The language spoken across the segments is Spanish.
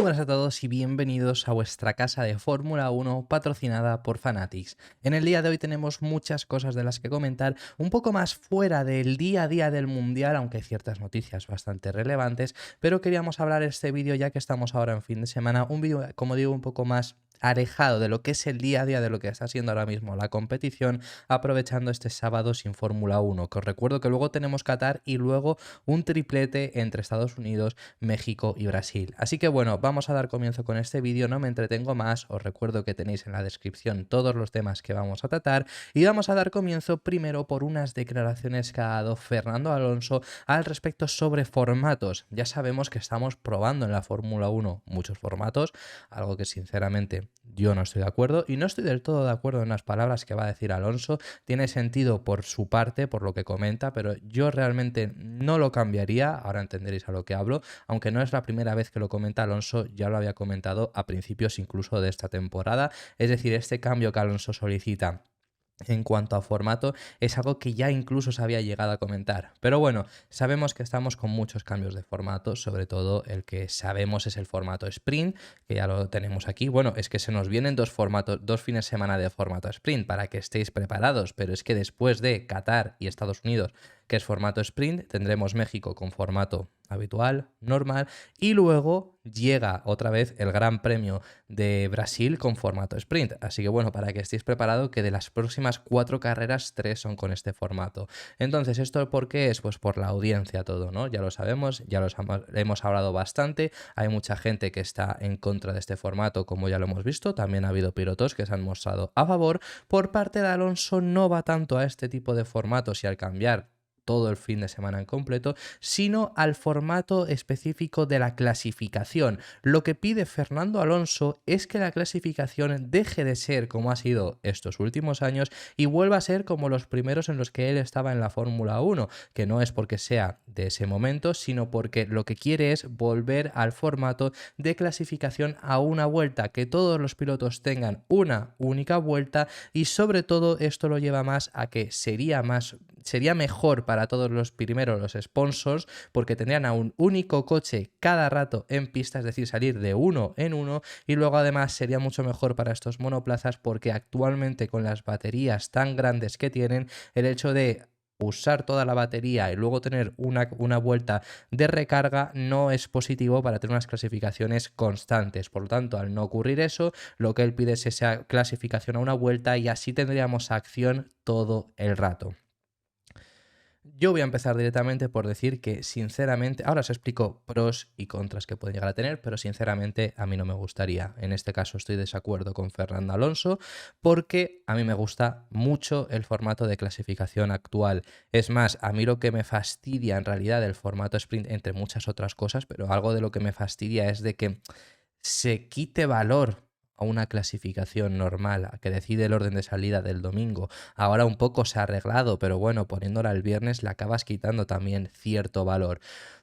buenas a todos y bienvenidos a vuestra casa de Fórmula 1 patrocinada por Fanatics. En el día de hoy tenemos muchas cosas de las que comentar, un poco más fuera del día a día del Mundial, aunque hay ciertas noticias bastante relevantes, pero queríamos hablar este vídeo ya que estamos ahora en fin de semana, un vídeo, como digo, un poco más alejado de lo que es el día a día de lo que está siendo ahora mismo la competición, aprovechando este sábado sin Fórmula 1, que os recuerdo que luego tenemos Qatar y luego un triplete entre Estados Unidos, México y Brasil. Así que bueno, vamos a dar comienzo con este vídeo, no me entretengo más, os recuerdo que tenéis en la descripción todos los temas que vamos a tratar y vamos a dar comienzo primero por unas declaraciones que ha dado Fernando Alonso al respecto sobre formatos. Ya sabemos que estamos probando en la Fórmula 1 muchos formatos, algo que sinceramente yo no estoy de acuerdo y no estoy del todo de acuerdo en las palabras que va a decir Alonso. Tiene sentido por su parte, por lo que comenta, pero yo realmente no lo cambiaría, ahora entenderéis a lo que hablo, aunque no es la primera vez que lo comenta Alonso, ya lo había comentado a principios incluso de esta temporada, es decir, este cambio que Alonso solicita en cuanto a formato es algo que ya incluso se había llegado a comentar. Pero bueno, sabemos que estamos con muchos cambios de formato, sobre todo el que sabemos es el formato sprint, que ya lo tenemos aquí. Bueno, es que se nos vienen dos fines de semana de formato sprint para que estéis preparados, pero es que después de Qatar y Estados Unidos, que es formato sprint, tendremos México con formato habitual, normal, y luego llega otra vez el Gran Premio de Brasil con formato sprint. Así que bueno, para que estéis preparados, que de las próximas 4 carreras, 3 son con este formato. Entonces, ¿esto por qué es? Pues por la audiencia todo, ¿no? Ya lo sabemos, ya hemos hablado bastante, hay mucha gente que está en contra de este formato, como ya lo hemos visto, también ha habido pilotos que se han mostrado a favor. Por parte de Alonso no va tanto a este tipo de formatos y al cambiar todo el fin de semana en completo, sino al formato específico de la clasificación. Lo que pide Fernando Alonso es que la clasificación deje de ser como ha sido estos últimos años y vuelva a ser como los primeros en los que él estaba en la Fórmula 1, que no es porque sea de ese momento, sino porque lo que quiere es volver al formato de clasificación a una vuelta, que todos los pilotos tengan una única vuelta y sobre todo esto lo lleva más a que sería mejor para todos los primeros los sponsors porque tendrían a un único coche cada rato en pista, es decir, salir de uno en uno, y luego además sería mucho mejor para estos monoplazas porque actualmente con las baterías tan grandes que tienen, el hecho de usar toda la batería y luego tener una vuelta de recarga no es positivo para tener unas clasificaciones constantes. Por lo tanto, al no ocurrir eso, lo que él pide es esa clasificación a una vuelta y así tendríamos acción todo el rato. Yo voy a empezar directamente por decir que, sinceramente, ahora os explico pros y contras que pueden llegar a tener, pero sinceramente a mí no me gustaría. En este caso estoy de desacuerdo con Fernando Alonso porque a mí me gusta mucho el formato de clasificación actual. Es más, a mí lo que me fastidia en realidad del formato sprint, entre muchas otras cosas, pero algo de lo que me fastidia es de que se quite valor a una clasificación normal, a que decide el orden de salida del domingo. Ahora un poco se ha arreglado, pero bueno, poniéndola el viernes le acabas quitando también cierto valor.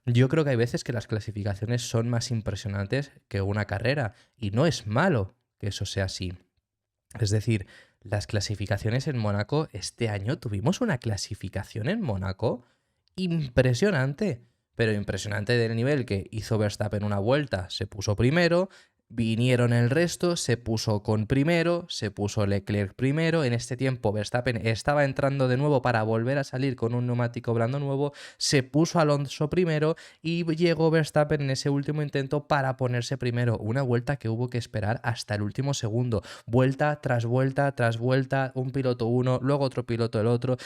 Yo creo que hay veces que las clasificaciones son más impresionantes que una carrera, y no es malo que eso sea así. Es decir, las clasificaciones en Mónaco, este año tuvimos una clasificación en Mónaco impresionante, pero impresionante del nivel que hizo Verstappen una vuelta, se puso primero, vinieron el resto, se puso con primero, se puso Leclerc primero, en este tiempo Verstappen estaba entrando de nuevo para volver a salir con un neumático blando nuevo, se puso Alonso primero y llegó Verstappen en ese último intento para ponerse primero, una vuelta que hubo que esperar hasta el último segundo, vuelta tras vuelta tras vuelta, un piloto uno, luego otro piloto el otro.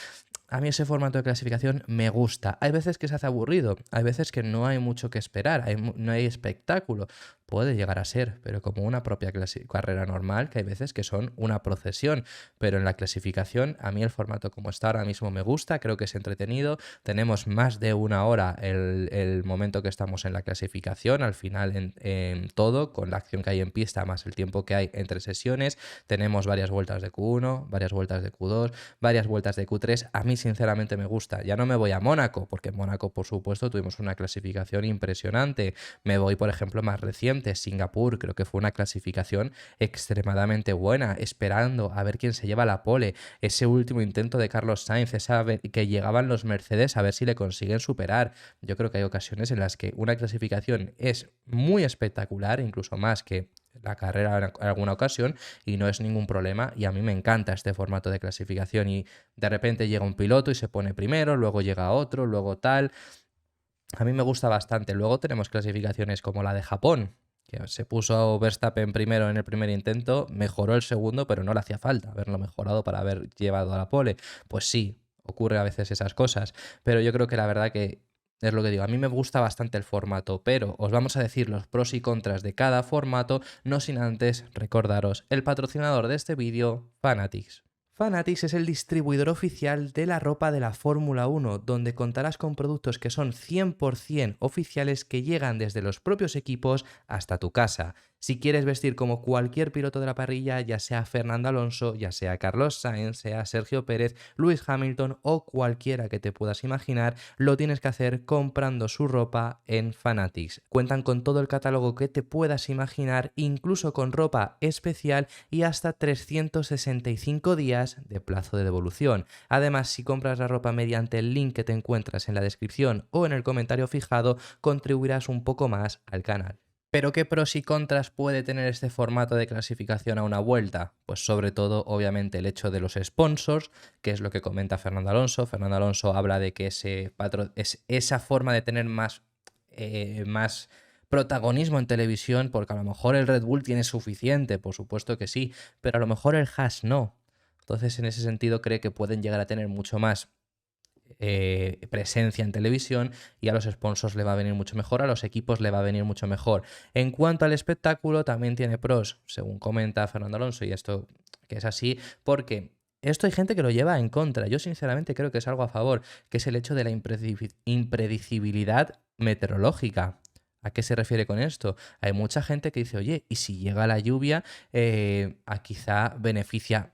A mí ese formato de clasificación me gusta. Hay veces que se hace aburrido, hay veces que no hay mucho que esperar, no hay espectáculo. Puede llegar a ser, pero como una propia carrera normal, que hay veces que son una procesión. Pero en la clasificación, a mí el formato como está ahora mismo me gusta, creo que es entretenido. Tenemos más de una hora el momento que estamos en la clasificación, al final en todo, con la acción que hay en pista más el tiempo que hay entre sesiones. Tenemos varias vueltas de Q1, varias vueltas de Q2, varias vueltas de Q3. A mí sinceramente me gusta. Ya no me voy a Mónaco, porque en Mónaco, por supuesto, tuvimos una clasificación impresionante. Me voy, por ejemplo, más reciente, Singapur, creo que fue una clasificación extremadamente buena, esperando a ver quién se lleva la pole. Ese último intento de Carlos Sainz, que llegaban los Mercedes a ver si le consiguen superar. Yo creo que hay ocasiones en las que una clasificación es muy espectacular, incluso más que la carrera en alguna ocasión, y no es ningún problema, y a mí me encanta este formato de clasificación, y de repente llega un piloto y se pone primero, luego llega otro, luego tal. A mí me gusta bastante. Luego tenemos clasificaciones como la de Japón, que se puso Verstappen primero en el primer intento, mejoró el segundo, pero no le hacía falta haberlo mejorado para haber llevado a la pole. Pues sí, ocurre a veces esas cosas, pero yo creo que la verdad que es lo que digo, a mí me gusta bastante el formato, pero os vamos a decir los pros y contras de cada formato, no sin antes recordaros el patrocinador de este vídeo, Fanatics. Fanatics es el distribuidor oficial de la ropa de la Fórmula 1, donde contarás con productos que son 100% oficiales que llegan desde los propios equipos hasta tu casa. Si quieres vestir como cualquier piloto de la parrilla, ya sea Fernando Alonso, ya sea Carlos Sainz, sea Sergio Pérez, Lewis Hamilton o cualquiera que te puedas imaginar, lo tienes que hacer comprando su ropa en Fanatics. Cuentan con todo el catálogo que te puedas imaginar, incluso con ropa especial y hasta 365 días de plazo de devolución. Además, si compras la ropa mediante el link que te encuentras en la descripción o en el comentario fijado, contribuirás un poco más al canal. ¿Pero qué pros y contras puede tener este formato de clasificación a una vuelta? Pues sobre todo, obviamente, el hecho de los sponsors, que es lo que comenta Fernando Alonso. Fernando Alonso habla de que es esa forma de tener más protagonismo en televisión, porque a lo mejor el Red Bull tiene suficiente, por supuesto que sí, pero a lo mejor el Haas no. Entonces, en ese sentido, cree que pueden llegar a tener mucho más presencia en televisión, y a los sponsors le va a venir mucho mejor, a los equipos le va a venir mucho mejor. En cuanto al espectáculo, también tiene pros, según comenta Fernando Alonso, y esto que es así, porque esto hay gente que lo lleva en contra. Yo sinceramente creo que es algo a favor, que es el hecho de la impredecibilidad meteorológica. ¿A qué se refiere con esto? Hay mucha gente que dice, oye, ¿y si llega la lluvia, quizá beneficia,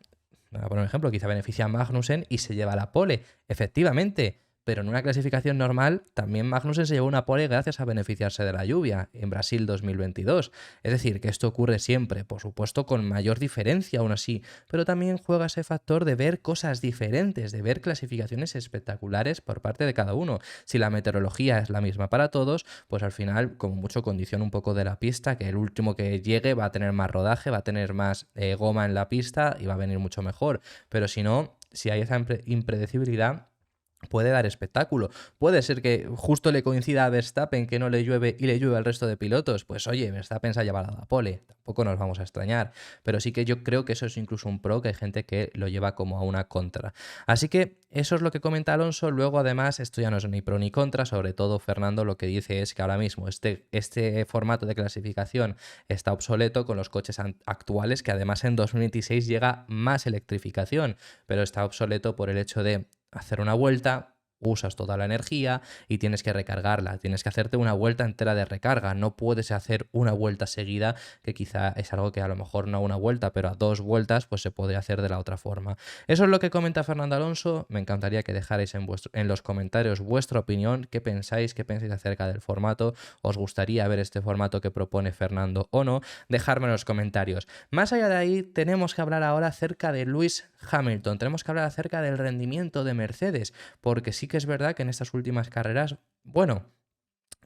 por ejemplo, quizá beneficia a Magnussen y se lleva la pole? Efectivamente, pero en una clasificación normal también Magnussen se llevó una pole gracias a beneficiarse de la lluvia en Brasil 2022. Es decir, que esto ocurre siempre, por supuesto con mayor diferencia aún así, pero también juega ese factor de ver cosas diferentes, de ver clasificaciones espectaculares por parte de cada uno. Si la meteorología es la misma para todos, pues al final como mucho condiciona un poco de la pista, que el último que llegue va a tener más rodaje, va a tener más goma en la pista y va a venir mucho mejor. Pero si no, si hay esa impredecibilidad, puede dar espectáculo. Puede ser que justo le coincida a Verstappen que no le llueve y le llueve al resto de pilotos. Pues oye, Verstappen se ha llevado la pole. Tampoco nos vamos a extrañar. Pero sí que yo creo que eso es incluso un pro, que hay gente que lo lleva como a una contra. Así que eso es lo que comenta Alonso. Luego, además, esto ya no es ni pro ni contra. Sobre todo, Fernando lo que dice es que ahora mismo este formato de clasificación está obsoleto con los coches actuales, que además en 2026 llega más electrificación. Pero está obsoleto por el hecho de hacer una vuelta, usas toda la energía y tienes que recargarla, tienes que hacerte una vuelta entera de recarga, no puedes hacer una vuelta seguida, que quizá es algo que a lo mejor no a una vuelta, pero a 2 vueltas pues se podría hacer de la otra forma. Eso es lo que comenta Fernando Alonso. Me encantaría que dejarais en los comentarios vuestra opinión, qué pensáis acerca del formato, os gustaría ver este formato que propone Fernando o no, dejadme en los comentarios. Más allá de ahí, tenemos que hablar ahora acerca de Lewis Hamilton, tenemos que hablar acerca del rendimiento de Mercedes, porque sí que es verdad que en estas últimas carreras, bueno,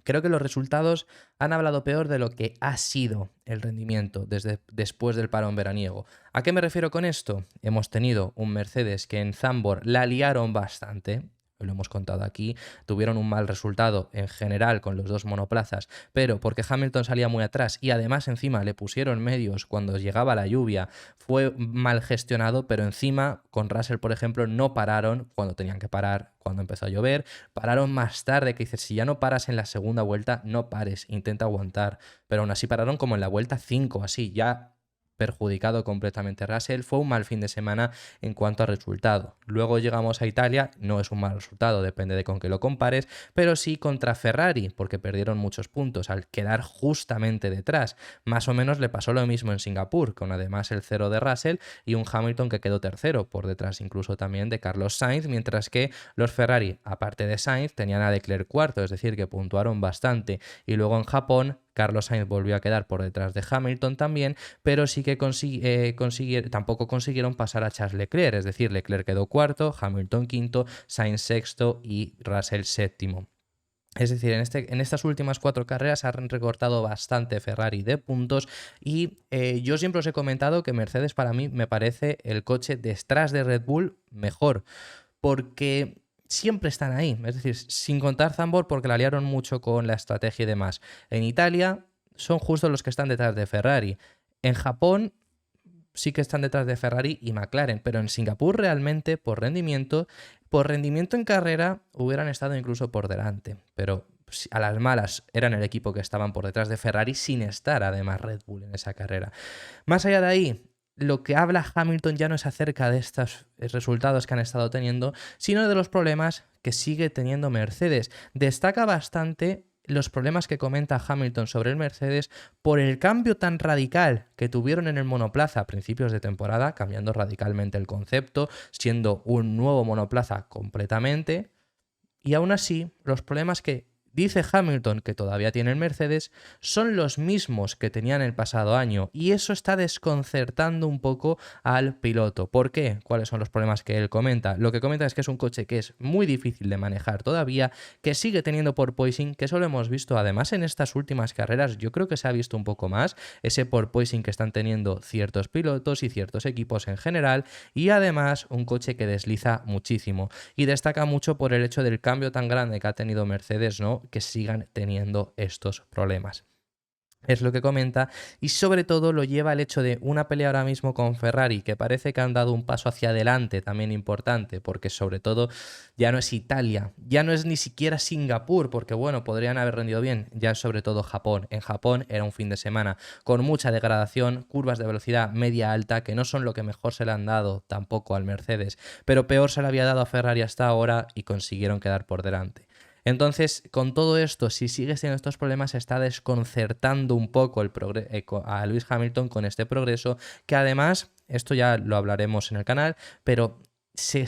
creo que los resultados han hablado peor de lo que ha sido el rendimiento después del parón veraniego. ¿A qué me refiero con esto? Hemos tenido un Mercedes que en Zandvoort la liaron bastante, lo hemos contado aquí, tuvieron un mal resultado en general con los dos monoplazas, pero porque Hamilton salía muy atrás y además encima le pusieron medios cuando llegaba la lluvia, fue mal gestionado, pero encima con Russell, por ejemplo, no pararon cuando tenían que parar, cuando empezó a llover, pararon más tarde, que dices, si ya no paras en la segunda vuelta, no pares, intenta aguantar, pero aún así pararon como en la vuelta 5, así, ya perjudicado completamente Russell. Fue un mal fin de semana en cuanto a resultado. Luego llegamos a Italia, no es un mal resultado, depende de con qué lo compares, pero sí contra Ferrari, porque perdieron muchos puntos al quedar justamente detrás. Más o menos le pasó lo mismo en Singapur, con además el 0 de Russell y un Hamilton que quedó tercero, por detrás incluso también de Carlos Sainz, mientras que los Ferrari, aparte de Sainz, tenían a Leclerc cuarto, es decir, que puntuaron bastante. Y luego en Japón, Carlos Sainz volvió a quedar por detrás de Hamilton también, pero sí que tampoco consiguieron pasar a Charles Leclerc, es decir, Leclerc quedó cuarto, Hamilton quinto, Sainz sexto y Russell séptimo. Es decir, en estas últimas 4 carreras han recortado bastante Ferrari de puntos y yo siempre os he comentado que Mercedes para mí me parece el coche detrás de Red Bull mejor, porque siempre están ahí, es decir, sin contar Zandvoort porque la liaron mucho con la estrategia y demás. En Italia son justo los que están detrás de Ferrari. En Japón sí que están detrás de Ferrari y McLaren, pero en Singapur realmente por rendimiento en carrera hubieran estado incluso por delante, pero a las malas eran el equipo que estaban por detrás de Ferrari sin estar además Red Bull en esa carrera. Más allá de ahí, lo que habla Hamilton ya no es acerca de estos resultados que han estado teniendo, sino de los problemas que sigue teniendo Mercedes. Destaca bastante los problemas que comenta Hamilton sobre el Mercedes por el cambio tan radical que tuvieron en el monoplaza a principios de temporada, cambiando radicalmente el concepto, siendo un nuevo monoplaza completamente, y aún así los problemas que dice Hamilton que todavía tiene el Mercedes son los mismos que tenían el pasado año y eso está desconcertando un poco al piloto. ¿Por qué? ¿Cuáles son los problemas que él comenta? Lo que comenta es que es un coche que es muy difícil de manejar todavía, que sigue teniendo porpoising, que eso lo hemos visto además en estas últimas carreras, yo creo que se ha visto un poco más ese porpoising que están teniendo ciertos pilotos y ciertos equipos en general, y además un coche que desliza muchísimo y destaca mucho por el hecho del cambio tan grande que ha tenido Mercedes, ¿no? Que sigan teniendo estos problemas. Es lo que comenta y sobre todo lo lleva el hecho de una pelea ahora mismo con Ferrari, que parece que han dado un paso hacia adelante también importante, porque sobre todo ya no es Italia, ya no es ni siquiera Singapur, porque bueno, podrían haber rendido bien, ya es sobre todo Japón. En Japón era un fin de semana con mucha degradación, curvas de velocidad media alta, que no son lo que mejor se le han dado tampoco al Mercedes, pero peor se le había dado a Ferrari hasta ahora y consiguieron quedar por delante. Entonces, con todo esto, si sigues teniendo estos problemas, está desconcertando un poco a Lewis Hamilton con este progreso, que además, esto ya lo hablaremos en el canal, pero se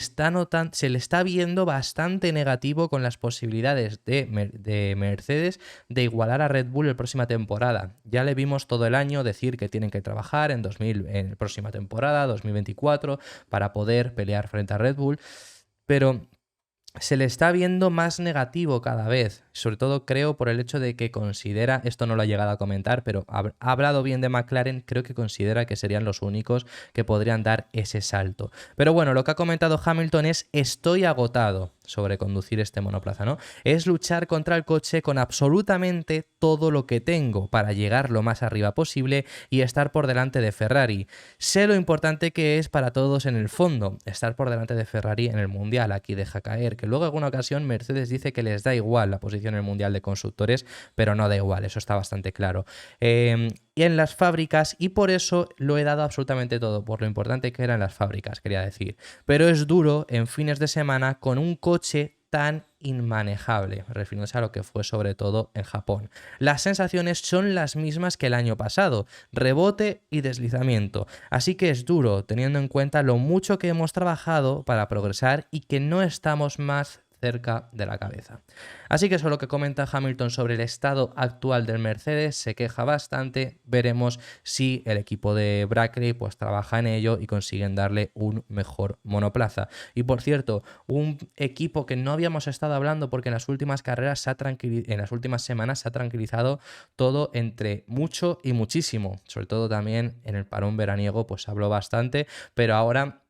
le está viendo bastante negativo con las posibilidades de Mercedes de igualar a Red Bull la próxima temporada. Ya le vimos todo el año decir que tienen que trabajar en la próxima temporada, 2024, para poder pelear frente a Red Bull, pero se le está viendo más negativo cada vez, sobre todo creo por el hecho de que considera, esto no lo ha llegado a comentar, pero ha hablado bien de McLaren, creo que considera que serían los únicos que podrían dar ese salto. Pero bueno, lo que ha comentado Hamilton es: estoy agotado sobre conducir este monoplaza, ¿no? Es luchar contra el coche con absolutamente todo lo que tengo para llegar lo más arriba posible y estar por delante de Ferrari. Sé lo importante que es para todos en el fondo estar por delante de Ferrari en el Mundial. Aquí deja caer que luego en alguna ocasión Mercedes dice que les da igual la posición en el Mundial de Constructores, pero no da igual, eso está bastante claro. Y en las fábricas, y por eso lo he dado absolutamente todo, por lo importante que eran las fábricas, quería decir. Pero es duro en fines de semana con un coche tan inmanejable, refiriéndose a lo que fue sobre todo en Japón. Las sensaciones son las mismas que el año pasado, rebote y deslizamiento, así que es duro teniendo en cuenta lo mucho que hemos trabajado para progresar y que no estamos más cerca de la cabeza. Así que eso es lo que comenta Hamilton sobre el estado actual del Mercedes, se queja bastante, veremos si el equipo de Brackley pues trabaja en ello y consiguen darle un mejor monoplaza. Y por cierto, un equipo que no habíamos estado hablando porque en las últimas carreras en las últimas semanas se ha tranquilizado todo entre mucho y muchísimo, sobre todo también en el parón veraniego pues habló bastante, pero ahora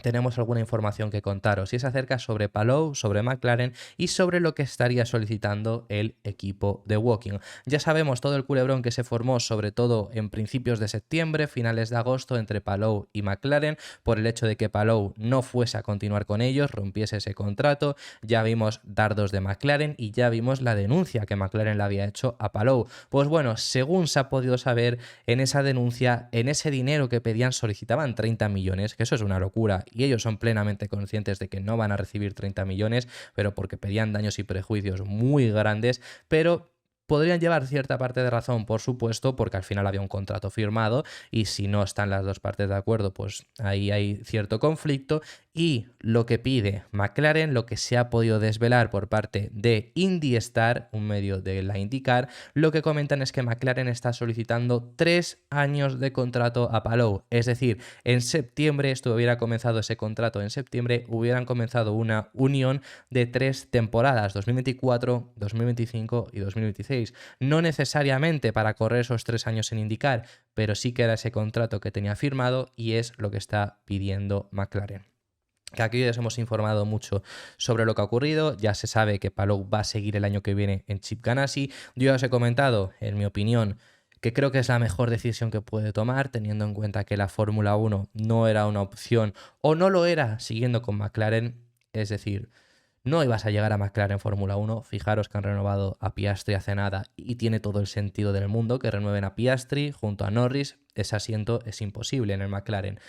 tenemos alguna información que contaros y es acerca sobre Palou, sobre McLaren y sobre lo que estaría solicitando el equipo de Woking. Ya sabemos todo el culebrón que se formó sobre todo en principios de septiembre, finales de agosto entre Palou y McLaren por el hecho de que Palou no fuese a continuar con ellos, rompiese ese contrato. Ya vimos dardos de McLaren y ya vimos la denuncia que McLaren le había hecho a Palou. Pues bueno, según se ha podido saber en esa denuncia, en ese dinero que pedían solicitaban 30 millones, que eso es una locura y ellos son plenamente conscientes de que no van a recibir 30 millones, pero porque pedían daños y prejuicios muy grandes, pero podrían llevar cierta parte de razón, por supuesto, porque al final había un contrato firmado y si no están las dos partes de acuerdo, pues ahí hay cierto conflicto. Y lo que pide McLaren, lo que se ha podido desvelar por parte de IndyStar, un medio de la IndyCar, lo que comentan es que McLaren está solicitando 3 años de contrato a Palou. Es decir, en septiembre, esto hubiera comenzado ese contrato en septiembre, hubieran comenzado una unión de 3 temporadas, 2024, 2025 y 2026. No necesariamente para correr esos 3 años en IndyCar, pero sí que era ese contrato que tenía firmado y es lo que está pidiendo McLaren. Que aquí ya os hemos informado mucho sobre lo que ha ocurrido, ya se sabe que Palou va a seguir el año que viene en Chip Ganassi. Yo ya os he comentado, en mi opinión, que creo que es la mejor decisión que puede tomar, teniendo en cuenta que la Fórmula 1 no era una opción o no lo era siguiendo con McLaren, es decir, no ibas a llegar a McLaren Fórmula 1, fijaros que han renovado a Piastri hace nada y tiene todo el sentido del mundo que renueven a Piastri junto a Norris, ese asiento es imposible en el McLaren.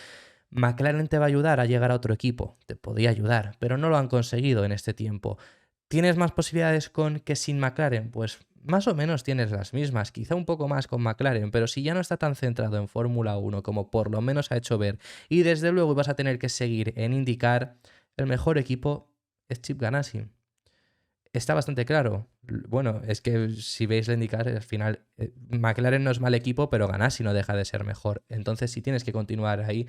McLaren te va a ayudar a llegar a otro equipo, te podría ayudar, pero no lo han conseguido en este tiempo. ¿Tienes más posibilidades con que sin McLaren? Pues más o menos tienes las mismas, quizá un poco más con McLaren, pero si ya no está tan centrado en Fórmula 1 como por lo menos ha hecho ver, y desde luego vas a tener que seguir en IndyCar, el mejor equipo es Chip Ganassi. Está bastante claro. Bueno, es que si veis la IndyCar, al final McLaren no es mal equipo, pero Ganassi no deja de ser mejor. Entonces, si tienes que continuar ahí,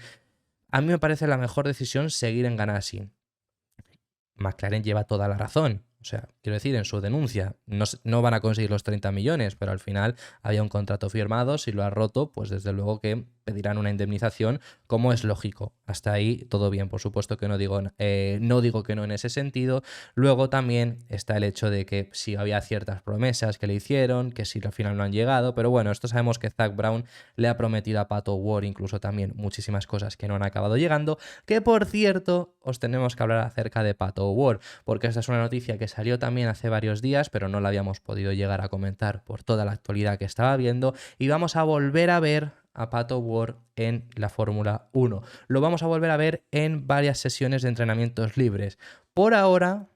a mí me parece la mejor decisión seguir en Ganassi. McLaren lleva toda la razón. O sea, quiero decir, en su denuncia no van a conseguir los 30 millones, pero al final había un contrato firmado. Si lo ha roto, pues desde luego que pedirán una indemnización, como es lógico. Hasta ahí todo bien, por supuesto que no digo que no en ese sentido. Luego también está el hecho de que si había ciertas promesas que le hicieron, que si al final no han llegado, pero bueno, esto sabemos que Zak Brown le ha prometido a Pato Ward incluso también muchísimas cosas que no han acabado llegando, que por cierto os tenemos que hablar acerca de Pato Ward, porque esta es una noticia que salió también hace varios días, pero no la habíamos podido llegar a comentar por toda la actualidad que estaba viendo, y vamos a volver a ver a Pato Ward en la Fórmula 1. Lo vamos a volver a ver en varias sesiones de entrenamientos libres. Por ahora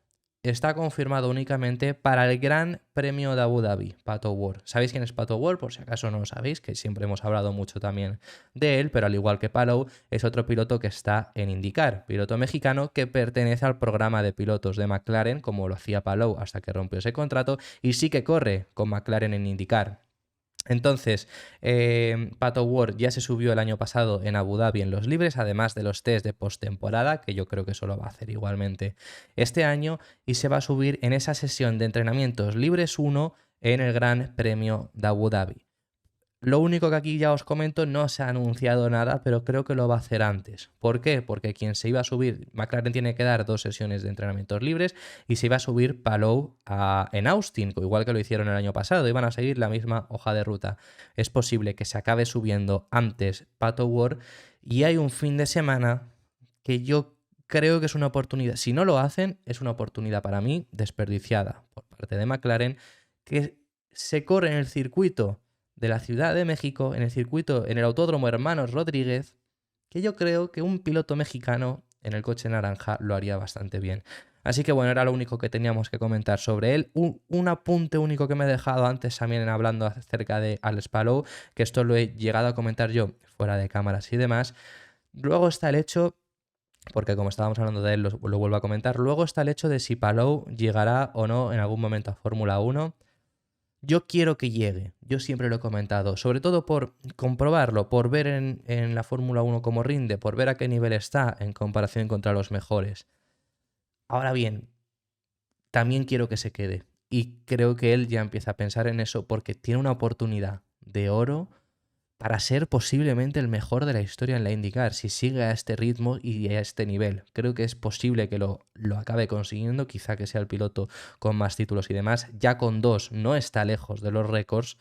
está confirmado únicamente para el Gran Premio de Abu Dhabi, Pato Ward. ¿Sabéis quién es Pato Ward? Por si acaso no lo sabéis, que siempre hemos hablado mucho también de él, pero al igual que Palou, es otro piloto que está en IndyCar, piloto mexicano que pertenece al programa de pilotos de McLaren, como lo hacía Palou hasta que rompió ese contrato, y sí que corre con McLaren en IndyCar. Entonces, Pato Ward ya se subió el año pasado en Abu Dhabi en los libres, además de los test de postemporada, que yo creo que eso lo va a hacer igualmente este año, y se va a subir en esa sesión de entrenamientos libres 1 en el Gran Premio de Abu Dhabi. Lo único que aquí ya os comento, no se ha anunciado nada, pero creo que lo va a hacer antes. ¿Por qué? Porque quien se iba a subir, McLaren tiene que dar 2 sesiones de entrenamientos libres y se iba a subir Palou en Austin, igual que lo hicieron el año pasado, iban a seguir la misma hoja de ruta. Es posible que se acabe subiendo antes Pato Ward y hay un fin de semana que yo creo que es una oportunidad. Si no lo hacen, es una oportunidad para mí desperdiciada por parte de McLaren, que se corre en el circuito de la Ciudad de México, en el circuito, en el Autódromo Hermanos Rodríguez, que yo creo que un piloto mexicano en el coche naranja lo haría bastante bien. Así que bueno, era lo único que teníamos que comentar sobre él. Un apunte único que me he dejado antes también hablando acerca de Alex Palou, que esto lo he llegado a comentar yo fuera de cámaras y demás. Luego está el hecho, porque como estábamos hablando de él, lo vuelvo a comentar, luego está el hecho de si Palou llegará o no en algún momento a Fórmula 1. Yo quiero que llegue, yo siempre lo he comentado, sobre todo por comprobarlo, por ver en la Fórmula 1 cómo rinde, por ver a qué nivel está en comparación contra los mejores. Ahora bien, también quiero que se quede y creo que él ya empieza a pensar en eso porque tiene una oportunidad de oro para ser posiblemente el mejor de la historia en la IndyCar, si sigue a este ritmo y a este nivel. Creo que es posible que lo acabe consiguiendo, quizá que sea el piloto con más títulos y demás. Ya con 2 no está lejos de los récords.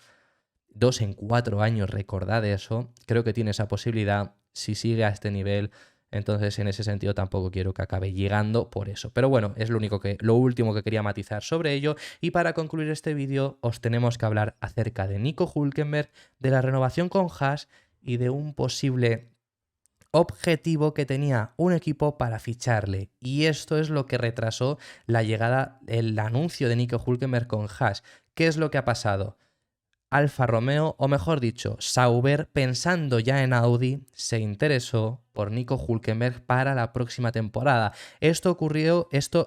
2 en 4 años, recordad eso. Creo que tiene esa posibilidad. Si sigue a este nivel, entonces en ese sentido tampoco quiero que acabe llegando por eso. Pero bueno, es lo último que quería matizar sobre ello. Y para concluir este vídeo, os tenemos que hablar acerca de Nico Hülkenberg, de la renovación con Haas y de un posible objetivo que tenía un equipo para ficharle. Y esto es lo que retrasó la llegada, el anuncio de Nico Hülkenberg con Haas. ¿Qué es lo que ha pasado? Alfa Romeo, o mejor dicho, Sauber, pensando ya en Audi, se interesó por Nico Hülkenberg para la próxima temporada. Esto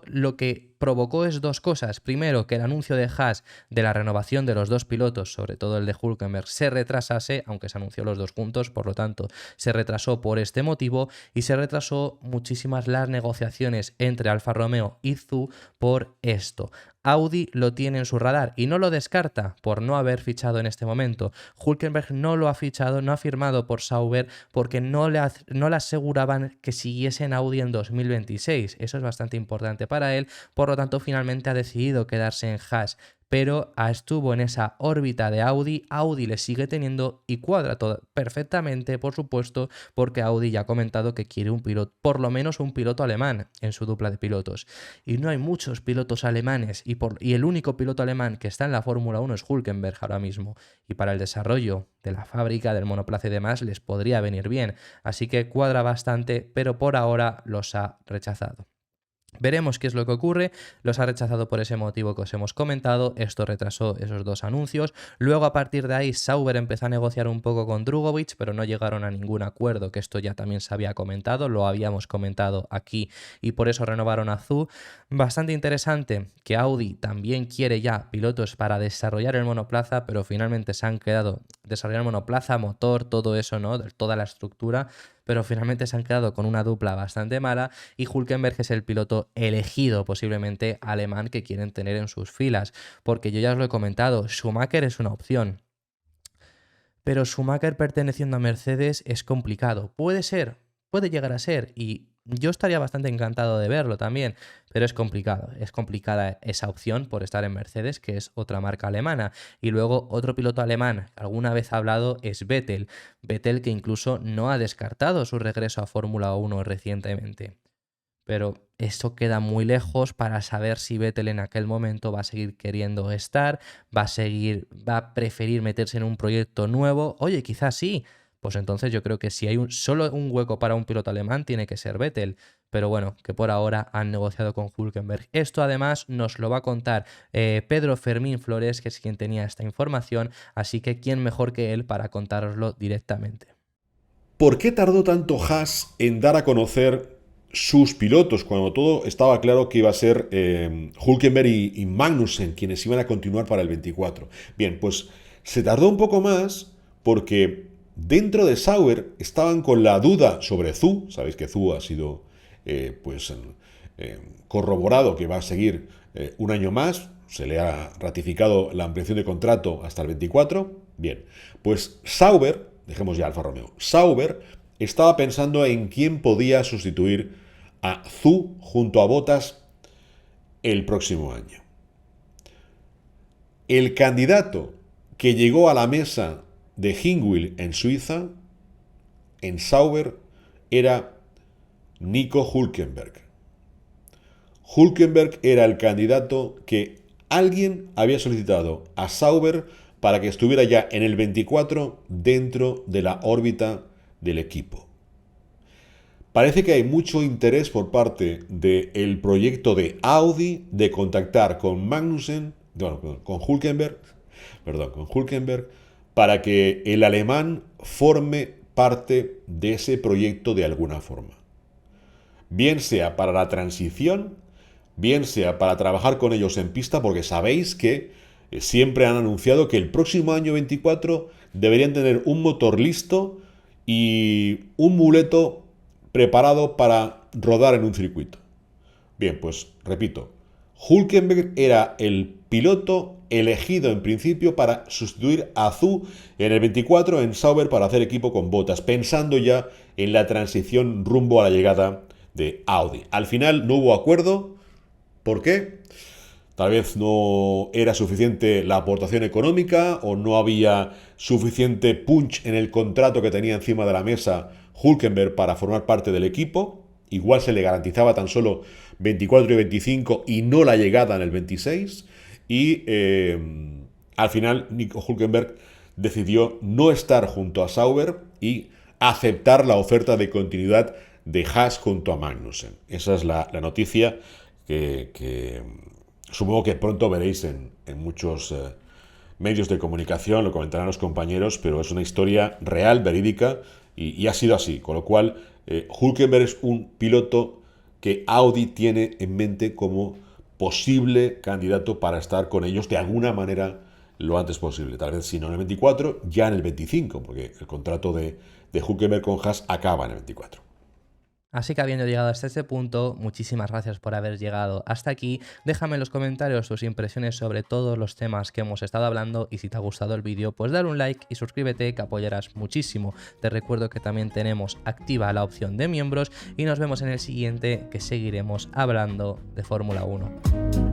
lo que provocó es 2 cosas. Primero, que el anuncio de Haas de la renovación de los 2 pilotos, sobre todo el de Hülkenberg, se retrasase, aunque se anunció los 2 juntos, por lo tanto, se retrasó por este motivo y se retrasó muchísimas las negociaciones entre Alfa Romeo y Zhou por esto. Audi lo tiene en su radar y no lo descarta por no haber fichado en este momento. Hülkenberg no lo ha fichado, no ha firmado por Sauber porque no le aseguraban que siguiese en Audi en 2026. Eso es bastante importante para él, por lo tanto finalmente ha decidido quedarse en Haas. Pero estuvo en esa órbita de Audi, Audi le sigue teniendo y cuadra todo perfectamente, por supuesto, porque Audi ya ha comentado que quiere un piloto, por lo menos un piloto alemán en su dupla de pilotos. Y no hay muchos pilotos alemanes y el único piloto alemán que está en la Fórmula 1 es Hülkenberg ahora mismo. Y para el desarrollo de la fábrica, del monoplaza y demás, les podría venir bien. Así que cuadra bastante, pero por ahora los ha rechazado. Veremos qué es lo que ocurre. Los ha rechazado por ese motivo que os hemos comentado. Esto retrasó esos 2 anuncios. Luego, a partir de ahí, Sauber empezó a negociar un poco con Drugovich, pero no llegaron a ningún acuerdo, que esto ya también se había comentado, lo habíamos comentado aquí y por eso renovaron a Zhou. Bastante interesante que Audi también quiere ya pilotos para desarrollar el monoplaza, pero finalmente se han quedado desarrollar monoplaza, motor, todo eso, ¿no? Toda la estructura, pero finalmente se han quedado con una dupla bastante mala y Hülkenberg es el piloto elegido posiblemente alemán que quieren tener en sus filas, porque yo ya os lo he comentado, Schumacher es una opción, pero Schumacher perteneciendo a Mercedes es complicado. Puede ser, puede llegar a ser y yo estaría bastante encantado de verlo también, pero es complicado. Es complicada esa opción por estar en Mercedes, que es otra marca alemana. Y luego otro piloto alemán que alguna vez ha hablado es Vettel. Vettel que incluso no ha descartado su regreso a Fórmula 1 recientemente. Pero eso queda muy lejos para saber si Vettel en aquel momento va a seguir queriendo estar, va a preferir meterse en un proyecto nuevo. Oye, quizás sí. Pues entonces yo creo que si hay solo un hueco para un piloto alemán tiene que ser Vettel. Pero bueno, que por ahora han negociado con Hülkenberg. Esto además nos lo va a contar Pedro Fermín Flores, que es quien tenía esta información. Así que quién mejor que él para contároslo directamente. ¿Por qué tardó tanto Haas en dar a conocer sus pilotos cuando todo estaba claro que iba a ser Hülkenberg y Magnussen quienes iban a continuar para el 24? Bien, pues se tardó un poco más porque dentro de Sauber estaban con la duda sobre Zhou. Sabéis que Zhou ha sido corroborado que va a seguir un año más. Se le ha ratificado la ampliación de contrato hasta el 24. Bien, pues Sauber, dejemos ya Alfa Romeo, Sauber estaba pensando en quién podía sustituir a Zhou junto a Bottas el próximo año. El candidato que llegó a la mesa de Hinwil en Suiza, en Sauber, era Nico Hülkenberg. Hülkenberg era el candidato que alguien había solicitado a Sauber para que estuviera ya en el 24 dentro de la órbita del equipo. Parece que hay mucho interés por parte del proyecto de Audi de contactar con Magnussen, con Hülkenberg, con Hülkenberg, para que el alemán forme parte de ese proyecto de alguna forma. Bien sea para la transición, bien sea para trabajar con ellos en pista, porque sabéis que siempre han anunciado que el próximo año 24 deberían tener un motor listo y un muleto preparado para rodar en un circuito. Bien, pues repito, Hülkenberg era el piloto elegido en principio para sustituir a Zhou en el 24 en Sauber para hacer equipo con Bottas, pensando ya en la transición rumbo a la llegada de Audi. Al final no hubo acuerdo. ¿Por qué? Tal vez no era suficiente la aportación económica o no había suficiente punch en el contrato que tenía encima de la mesa Hülkenberg para formar parte del equipo. Igual se le garantizaba tan solo 24 y 25 y no la llegada en el 26. Y al final Nico Hülkenberg decidió no estar junto a Sauber y aceptar la oferta de continuidad de Haas junto a Magnussen. Esa es la noticia que supongo que pronto veréis en muchos medios de comunicación, lo comentarán los compañeros, pero es una historia real, verídica, y ha sido así. Con lo cual, Hülkenberg es un piloto que Audi tiene en mente como posible candidato para estar con ellos de alguna manera lo antes posible. Tal vez si no en el 24, ya en el 25, porque el contrato de Hülkenberg con Haas acaba en el 24. Así que habiendo llegado hasta este punto, muchísimas gracias por haber llegado hasta aquí. Déjame en los comentarios tus impresiones sobre todos los temas que hemos estado hablando y si te ha gustado el vídeo, pues dale un like y suscríbete que apoyarás muchísimo. Te recuerdo que también tenemos activa la opción de miembros y nos vemos en el siguiente que seguiremos hablando de Fórmula 1.